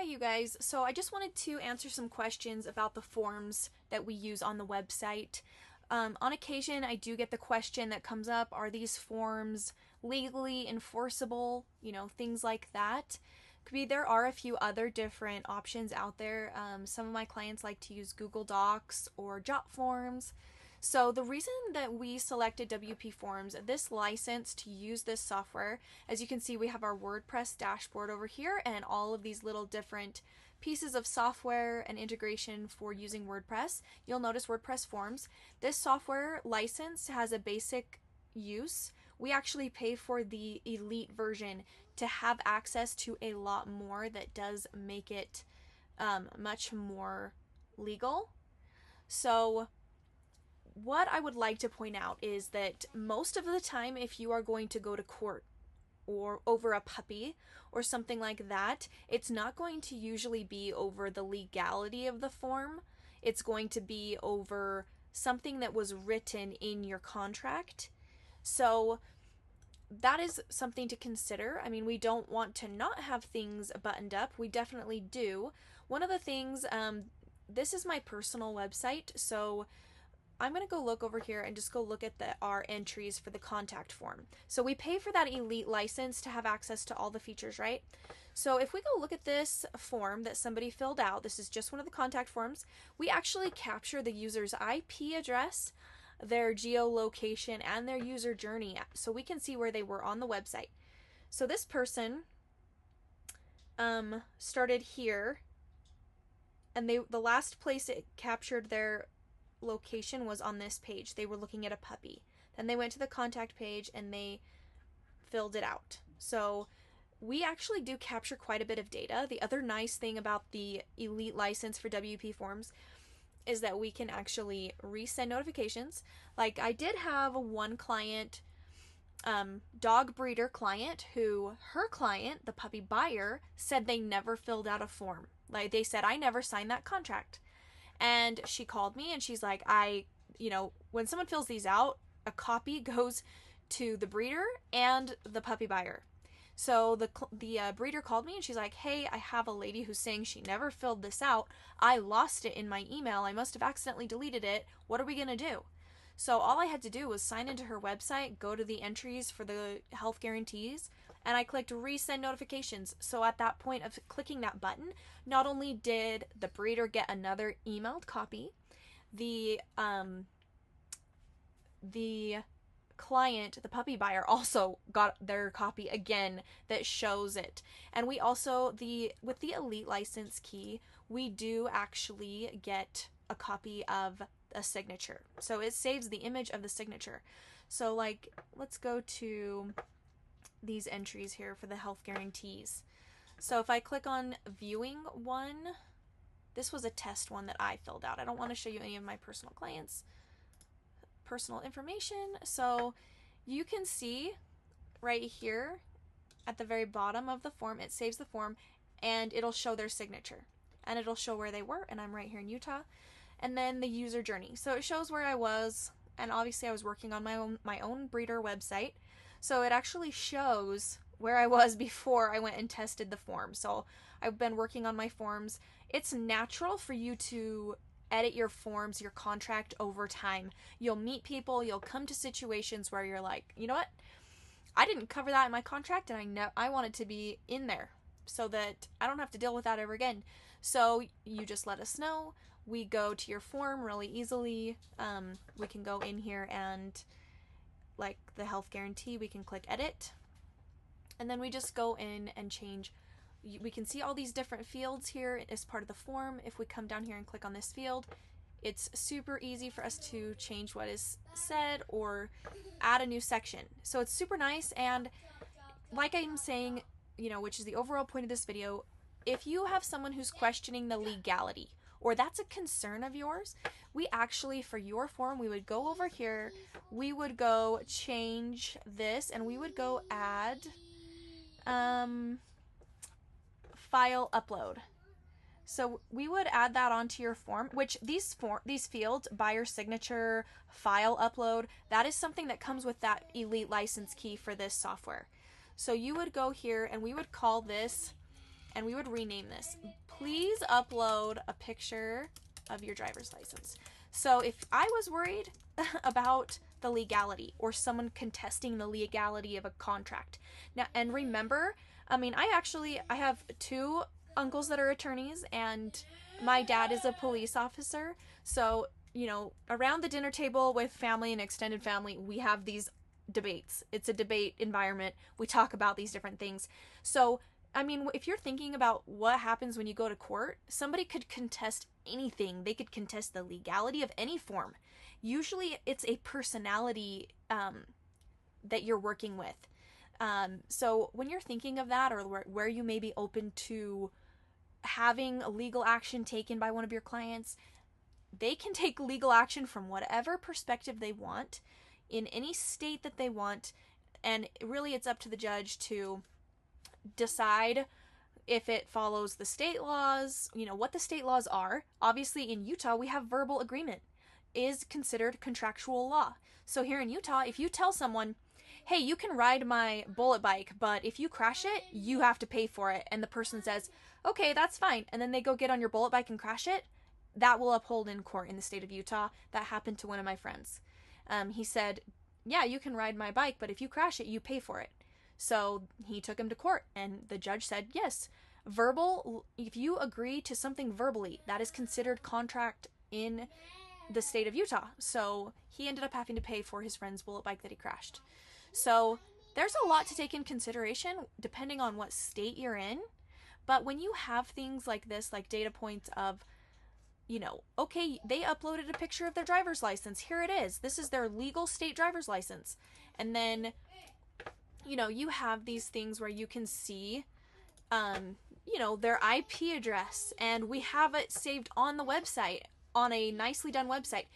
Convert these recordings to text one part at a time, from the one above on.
you guys. So I just wanted to answer some questions about the forms that we use on the website. On occasion, I do get the question that comes up, are these forms legally enforceable? You know, things like that. There are a few other different options out there. Some of my clients like to use Google Docs or Jot forms. So the reason that we selected WP Forms, this license to use this software, as you can see, we have our WordPress dashboard over here and all of these little different pieces of software and integration for using WordPress. You'll notice WordPress Forms. This software license has a basic use. We actually pay for the elite version to have access to a lot more that does make it much more legal. So what I would like to point out is that most of the time, if you are going to go to court or over a puppy or something like that, it's not going to usually be over the legality of the form. It's going to be over something that was written in your contract. So that is something to consider. I mean, we don't want to not have things buttoned up. We definitely do. One of the things, this is my personal website, so I'm going to go look over here and just go look at our entries for the contact form. So we pay for that elite license to have access to all the features, right? So if we go look at this form that somebody filled out, this is just one of the contact forms, we actually capture the user's IP address, their geolocation, and their user journey, so we can see where they were on the website. So this person started here, and the last place it captured their location was on this page. They were looking at a puppy. Then they went to the contact page and they filled it out. So we actually do capture quite a bit of data. The other nice thing about the elite license for WP Forms is that we can actually resend notifications. Like I did have one client, dog breeder client, who her client, the puppy buyer, said they never filled out a form. Like they said, I never signed that contract. And she called me and she's like, when someone fills these out, a copy goes to the breeder and the puppy buyer. So the breeder called me and she's like, hey, I have a lady who's saying she never filled this out. I lost it in my email. I must have accidentally deleted it. What are we going to do? So all I had to do was sign into her website, go to the entries for the health guarantees, and I clicked resend notifications. So at that point of clicking that button, not only did the breeder get another emailed copy, the client, the puppy buyer, also got their copy again that shows it. And we also, with the elite license key, we do actually get a copy of a signature. So it saves the image of the signature. So like, let's go to these entries here for the health guarantees. So if I click on viewing one, this was a test one that I filled out. I don't want to show you any of my personal clients' personal information. So you can see right here at the very bottom of the form, it saves the form and it'll show their signature and it'll show where they were, and I'm right here in Utah. And then the user journey. So it shows where I was, and obviously I was working on my own breeder website. So it actually shows where I was before I went and tested the form. So I've been working on my forms. It's natural for you to edit your forms, your contract over time. You'll meet people, you'll come to situations where you're like, you know what? I didn't cover that in my contract, and I want it to be in there so that I don't have to deal with that ever again. So you just let us know. We go to your form really easily. We can go in here and, like the health guarantee, we can click edit. And then we just go in and change. We can see all these different fields here as part of the form. If we come down here and click on this field, it's super easy for us to change what is said or add a new section. So it's super nice. And like I'm saying, which is the overall point of this video, if you have someone who's questioning the legality, or that's a concern of yours, we actually, for your form, we would go over here, we would go change this, and we would go add file upload. So we would add that onto your form, which these fields, buyer signature, file upload, that is something that comes with that elite license key for this software. So you would go here and we would call this and we would rename this. Please upload a picture of your driver's license. So if I was worried about the legality or someone contesting the legality of a contract. Now, and remember, I mean, I have two uncles that are attorneys, and my dad is a police officer. So, around the dinner table with family and extended family, we have these debates. It's a debate environment. We talk about these different things. So, I mean, if you're thinking about what happens when you go to court, somebody could contest anything. They could contest the legality of any form. Usually, it's a personality that you're working with. So, when you're thinking of that, or where you may be open to having a legal action taken by one of your clients, they can take legal action from whatever perspective they want in any state that they want. And really, it's up to the judge to decide if it follows the state laws, what the state laws are. Obviously, in Utah, we have verbal agreement is considered contractual law. So here in Utah, if you tell someone, hey, you can ride my bullet bike, but if you crash it, you have to pay for it, and the person says, okay, that's fine, and then they go get on your bullet bike and crash it, that will uphold in court in the state of Utah. That happened to one of my friends. He said, yeah, you can ride my bike, but if you crash it, you pay for it. So he took him to court, and the judge said, yes, if you agree to something verbally, that is considered contract in the state of Utah. So he ended up having to pay for his friend's bullet bike that he crashed. So there's a lot to take in consideration depending on what state you're in. But when you have things like this, like data points of, okay, they uploaded a picture of their driver's license. Here it is. This is their legal state driver's license. And then, you have these things where you can see, their IP address, and we have it saved on the website, on a nicely done website.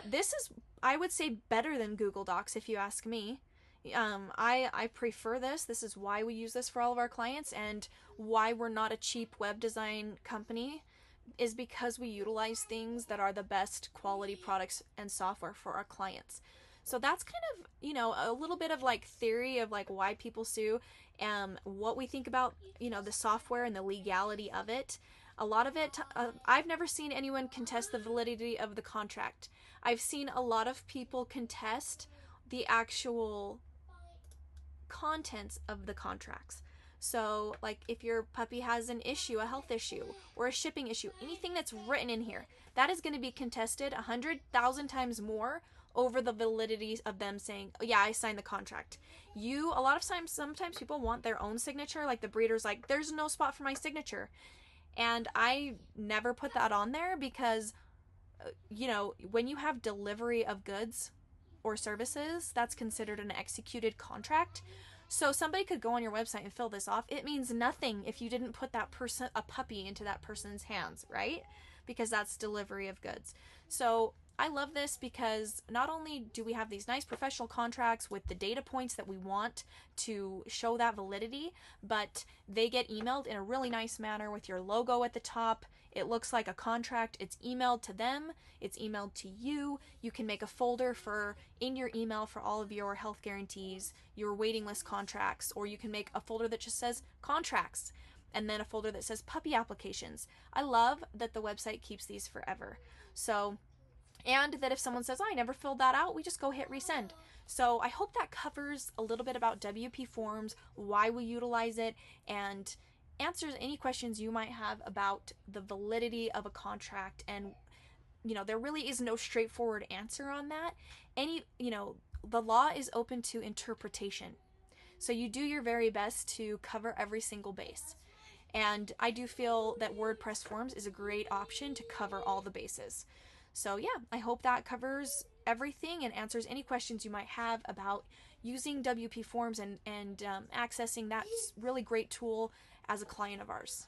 This is, I would say, better than Google Docs, if you ask me. I prefer this. This is why we use this for all of our clients, and why we're not a cheap web design company is because we utilize things that are the best quality products and software for our clients. So that's kind of, a little bit of like theory of like why people sue, what we think about, the software and the legality of it. A lot of it, I've never seen anyone contest the validity of the contract. I've seen a lot of people contest the actual contents of the contracts. So, like, if your puppy has an issue, a health issue, or a shipping issue, anything that's written in here, that is going to be contested 100,000 times more over the validity of them saying, oh, yeah, I signed the contract. A lot of times, sometimes people want their own signature. Like, the breeder's like, there's no spot for my signature. And I never put that on there because, when you have delivery of goods or services, that's considered an executed contract. So somebody could go on your website and fill this off. It means nothing if you didn't put a puppy into that person's hands, right? Because that's delivery of goods. So I love this because not only do we have these nice professional contracts with the data points that we want to show that validity, but they get emailed in a really nice manner with your logo at the top. It looks like a contract. It's emailed to them. It's emailed to you. You can make a folder in your email for all of your health guarantees, your waiting list contracts, or you can make a folder that just says contracts, and then a folder that says puppy applications. I love that the website keeps these forever. So, and that if someone says, oh, I never filled that out, we just go hit resend. So I hope that covers a little bit about WP Forms, why we utilize it, and answers any questions you might have about the validity of a contract. And, there really is no straightforward answer on that. The law is open to interpretation. So you do your very best to cover every single base. And I do feel that WordPress Forms is a great option to cover all the bases. So yeah, I hope that covers everything and answers any questions you might have about using WP Forms and accessing that really great tool as a client of ours.